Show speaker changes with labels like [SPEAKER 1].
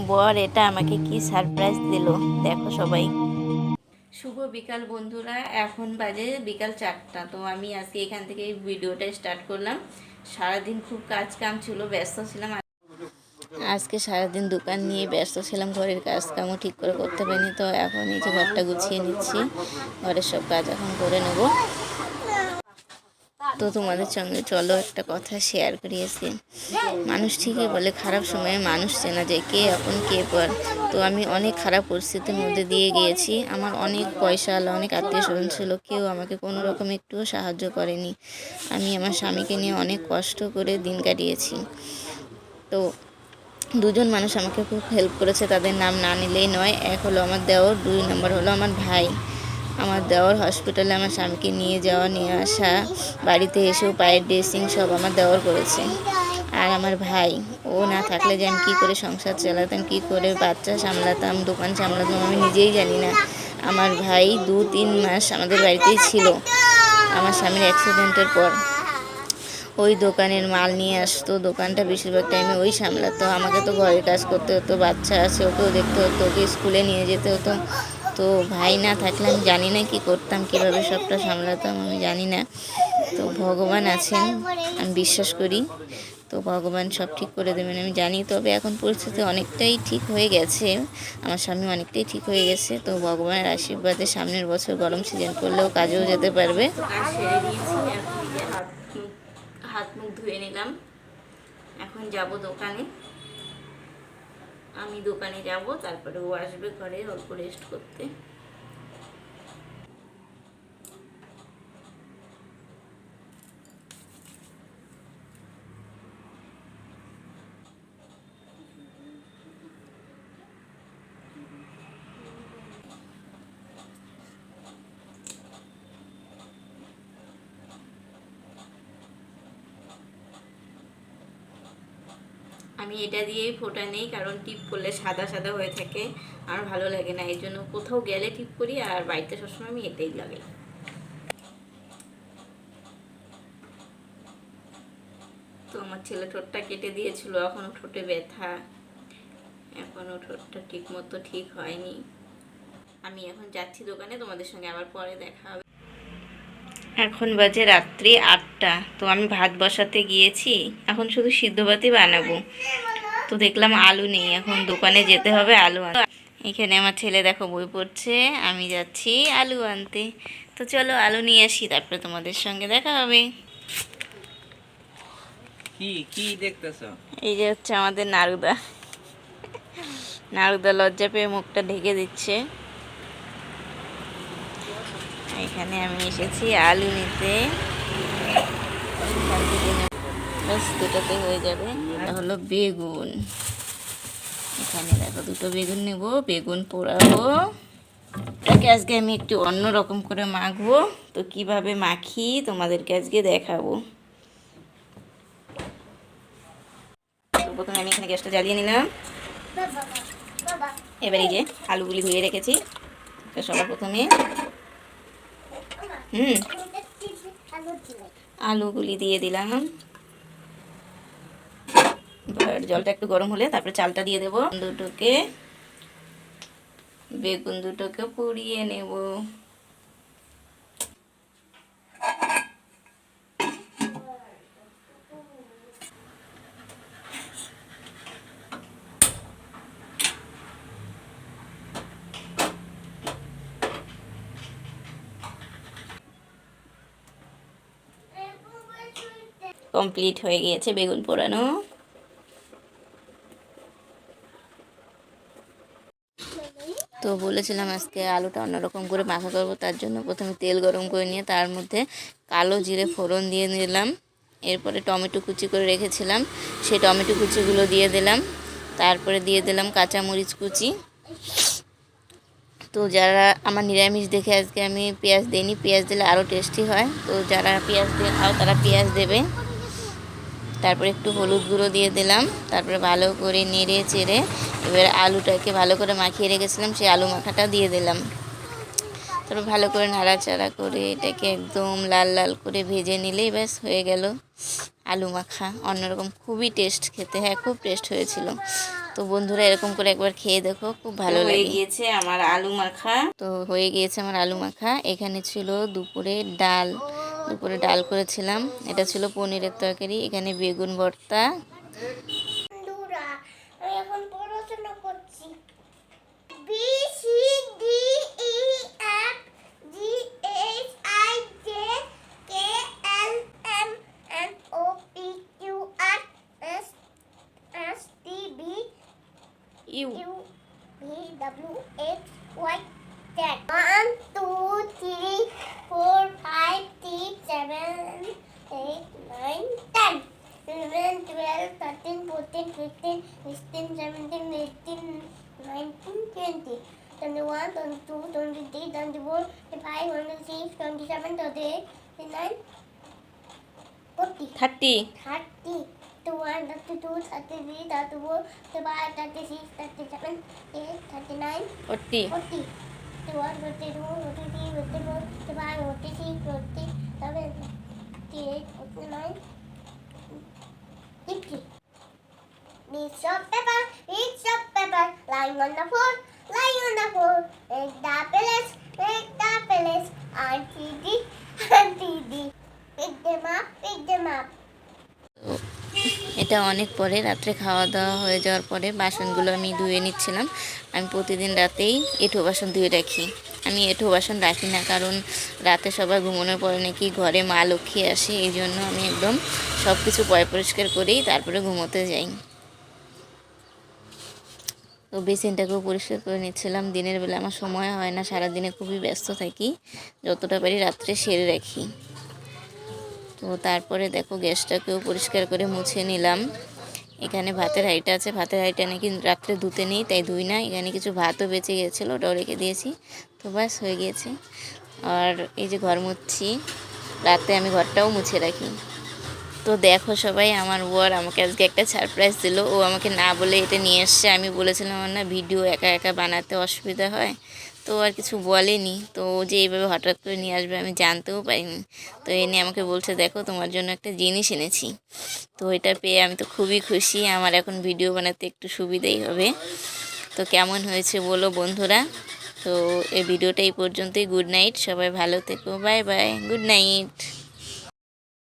[SPEAKER 1] বর এটা আমাকে কি সারপ্রাইজ দিল দেখো সবাই। শুভ বিকাল বন্ধুরা, এখন বাজে বিকাল 4টা। তো আমি আজকে এখান থেকে ভিডিওটা স্টার্ট করলাম। সারাদিন খুব কাজ কাম ছিল, ব্যস্ত ছিলাম। আজকে সারাদিন দোকান নিয়ে ব্যস্ত ছিলাম, ঘরের কাজ কামও ঠিক করে করতে পারিনি। তো এখন এই যে ঘরটা গুছিয়ে নিচ্ছি, ঘরের সব কাজ এখন করে নেব। তো তোমাদের সঙ্গে চলো একটা কথা শেয়ার করিয়েছি। মানুষ ঠিকই বলে খারাপ সময়ে মানুষ চেনা যায়, কে আপন কে পর। তো আমি অনেক খারাপ পরিস্থিতির মধ্যে দিয়ে গিয়েছি। আমার অনেক পয়সাওয়ালা, অনেক আত্মীয় স্বজন ছিল, কেউ আমাকে কোনো রকম একটুও সাহায্য করেনি। আমি আমার স্বামীকে নিয়ে অনেক কষ্ট করে দিন কাটিয়েছি। তো দুজন মানুষ আমাকে খুব হেল্প করেছে, তাদের নাম না নিলেই নয়। এক হলো আমার দেওর, 2 নম্বর হলো আমার ভাই। আমার দেওর হসপিটালে আমার স্বামীকে নিয়ে যাওয়া, নিয়ে আসা, বাড়িতে এসেও পায়ের ড্রেসিং সব আমার দেওর করেছে। আর আমার ভাই, ও না থাকলে যে আমি কী করে সংসার চালাতাম, কী করে বাচ্চা সামলাতাম, দোকান সামলাতাম, আমি নিজেই জানি না। আমার ভাই 2-3 মাস আমাদের বাড়িতেই ছিল আমার স্বামীর অ্যাক্সিডেন্টের পর। ওই দোকানের মাল নিয়ে আসতো, দোকানটা বেশিরভাগ টাইমে ওই সামলাতো। আমাকে তো ঘরের কাজ করতে হতো, বাচ্চা আছে ওকেও দেখতে হতো, ওকে স্কুলে নিয়ে যেতে হতো। তো ভাই না থাকলে আমি জানি না কী করতাম, কীভাবে সবটা সামলাতাম আমি জানি না। তো ভগবান আছেন, আমি বিশ্বাস করি। তো ভগবান সব ঠিক করে দেবেন আমি জানি। তবে এখন পরিস্থিতি অনেকটাই ঠিক হয়ে গেছে, আমার স্বামী অনেকটাই ঠিক হয়ে গেছে। তো ভগবানের আশীর্বাদে সামনের বছর গরম সিজন করলেও কাজেও যেতে পারবে। হাত মুখ ধুয়ে নিলাম, এখন যাব দোকানে। আমি দোকানে যাব, তারপরে ও আসবে ঘরে অল্প রেস্ট করতে। আমি এটা দিয়েই ফোঁটা নেই, কারণ টিপ করলে সাদা সাদা হয়ে থাকে, আর ভালো লাগে না। এই জন্য কোথাও গেলে টিপ করি, আর বাড়িতে সবসময় আমি এটাই লাগাই। তো আমার ছেলে ঠোঁটটা কেটে দিয়েছিল, এখনও ঠোঁটে ব্যথা, এখনও ঠোঁটটা ঠিক মতো ঠিক হয়নি। আমি এখন যাচ্ছি দোকানে, তোমাদের সঙ্গে আবার পরে দেখা হবে। এখন বাজে রাত্রি 8টা। তো আমি ভাত বসাতে গিয়েছি, এখন শুধু সিদ্ধ ভাতই বানাবো। তো দেখলাম আলু নেই, এখন দোকানে যেতে হবে আলু আনতে। এখানে আমার ছেলে দেখো বই পড়ছে, আমি যাচ্ছি আলু আনতে। তো চলো আলু নিয়ে আসি, তারপরে তোমাদের সঙ্গে দেখা হবে।
[SPEAKER 2] কি কি দেখতেছো?
[SPEAKER 1] এই যে হচ্ছে আমাদের নারুদা। নারুদা লজ্জা পেয়ে মুখটা ঢেকে দিচ্ছে। এখানে আমি এসেছি আলু নিতে, ব্যাস দুটোতে হয়ে যাবে। এটা হলো বেগুন, এখানে দেখো 2টো বেগুন নেব, বেগুন পোড়াবো। এটাকে আজকে আমি একটু অন্য রকম করে মাখবো। তো কিভাবে মাখি তোমাদেরকে আজকে দেখাবো। তো প্রথমে আমি এখানে গ্যাসটা জ্বালিয়ে নিলাম। এবার এই যে আলুগুলি ধুয়ে রেখেছি, তো সবার প্রথমে আলুগুলি দিয়ে দিলাম। এবার জলটা একটু গরম হলে তারপরে চালটা দিয়ে দেবো। বেগুন দুটোকে পুড়িয়ে নেব। কমপ্লিট হয়ে গিয়েছে বেগুন পোড়ানো। তো বলেছিলাম আজকে আলুটা অন্যরকম করে মাখা করবো, তার জন্য প্রথমে তেল গরম করে নিয়ে তার মধ্যে কালো জিরে ফোড়ন দিয়ে নিলাম। এরপরে টমেটো কুচি করে রেখেছিলাম, সেই টমেটো কুচিগুলো দিয়ে দিলাম। তারপরে দিয়ে দিলাম কাঁচামরিচ কুচি। তো যারা আমার নিরামিষ দেখে আজকে আমি পেঁয়াজ দিইনি, পেঁয়াজ দিলে আরও টেস্টি হয়। তো যারা পেঁয়াজ দিয়ে খাও তারা পেঁয়াজ দেবে। তারপরে একটু হলুদ গুঁড়ো দিয়ে দিলাম। তারপরে ভালো করে নেড়ে চেড়ে এবার আলুটাকে ভালো করে মাখিয়ে রেখেছিলাম, সেই আলু মাখাটা দিয়ে দিলাম। তারপর ভালো করে নাড়াচাড়া করে এটাকে একদম লাল লাল করে ভেজে নিলেই ব্যাস হয়ে গেল আলু মাখা। অন্যরকম খুবই টেস্ট খেতে, হ্যাঁ খুব টেস্ট হয়েছিল। তো বন্ধুরা এরকম করে একবার খেয়ে দেখো, খুব ভালো লাগে। হয়ে গিয়েছে আমার আলু মাখা। তো হয়ে গিয়েছে আমার আলু মাখা। এখানে ছিল দুপুরে ডাল করেছিলাম। এটা ছিল পনিরের তরকারি। এখানে বেগুন ভর্তা।
[SPEAKER 3] বন্ধুরা, আমি এখন পড়াশোনা করছি। B C D E F G H I J K L M N O P Q R S S T V
[SPEAKER 1] U
[SPEAKER 3] U V W X Y Z. 1 2 3 4 5 6 7 8 9 10 11 12 13 14 15 16 17 18 19 20 21 22 23 24 25 26 27 28 29 40
[SPEAKER 1] 30
[SPEAKER 3] 30 31 32 33 34 35 36 37 38 39
[SPEAKER 1] 40
[SPEAKER 3] 40 41 42 43 44 45 46 47 48 49 50. Piece of paper, lying on the floor, Make the pillars, RTD, Pick them up.
[SPEAKER 1] এটা অনেক পরে রাত্রে খাওয়া দাওয়া হয়ে যাওয়ার পরে বাসনগুলো আমি ধুয়ে নিচ্ছিলাম। আমি প্রতিদিন রাতেই এঁঠো বাসন ধুয়ে রাখি। আমি এঁঠো বাসন রাখি না, কারণ রাতে সবাই ঘুমানোর পরে নাকি ঘরে মা লক্ষ্মী আসে, এই জন্য আমি একদম সব কিছু পরিষ্কার করেই তারপরে ঘুমোতে যাই। তো বেসিনটাকেও পরিষ্কার করে নিচ্ছিলাম। দিনের বেলা আমার সময় হয় না, সারাদিনে খুবই ব্যস্ত থাকি, যতটা পারি রাত্রে সেরে রাখি। তো তারপরে দেখো গ্যাসটাকেও পরিষ্কার করে মুছে নিলাম। এখানে ভাতের হাঁড়িটা আছে, ভাতের হাঁড়িটা নাকি রাত্রে ধুতে নেই, তাই ধুই না। এখানে কিছু ভাতও বেঁচে গিয়েছিলো, ওটাও রেখে দিয়েছি। তো ব্যাস হয়ে গিয়েছে। আর এই যে ঘর মুছছি, রাতে আমি ঘরটাও মুছে রাখি। তো দেখো সবাই, আমার বর আমাকে আজকে একটা সারপ্রাইজ দিল। ও আমাকে না বলে এটা নিয়ে এসছে। আমি বলেছিলাম আমার না ভিডিও একা একা বানাতে অসুবিধা হয়, তো আর কিছু বলেনি। তো ও যে এইভাবে হঠাৎ করে নিয়ে আসবে আমি জানতেও পারিনি। তো এনে আমাকে বলছে দেখো তোমার জন্য একটা জিনিস এনেছি। তো এটা পেয়ে আমি তো খুবই খুশি। আমার এখন ভিডিও বানাতে একটু সুবিধাই হবে। তো কেমন হয়েছে বলো বন্ধুরা। তো এই ভিডিওটা এই পর্যন্তই। গুড নাইট, সবাই ভালো থেকো, বাই বাই, গুড নাইট।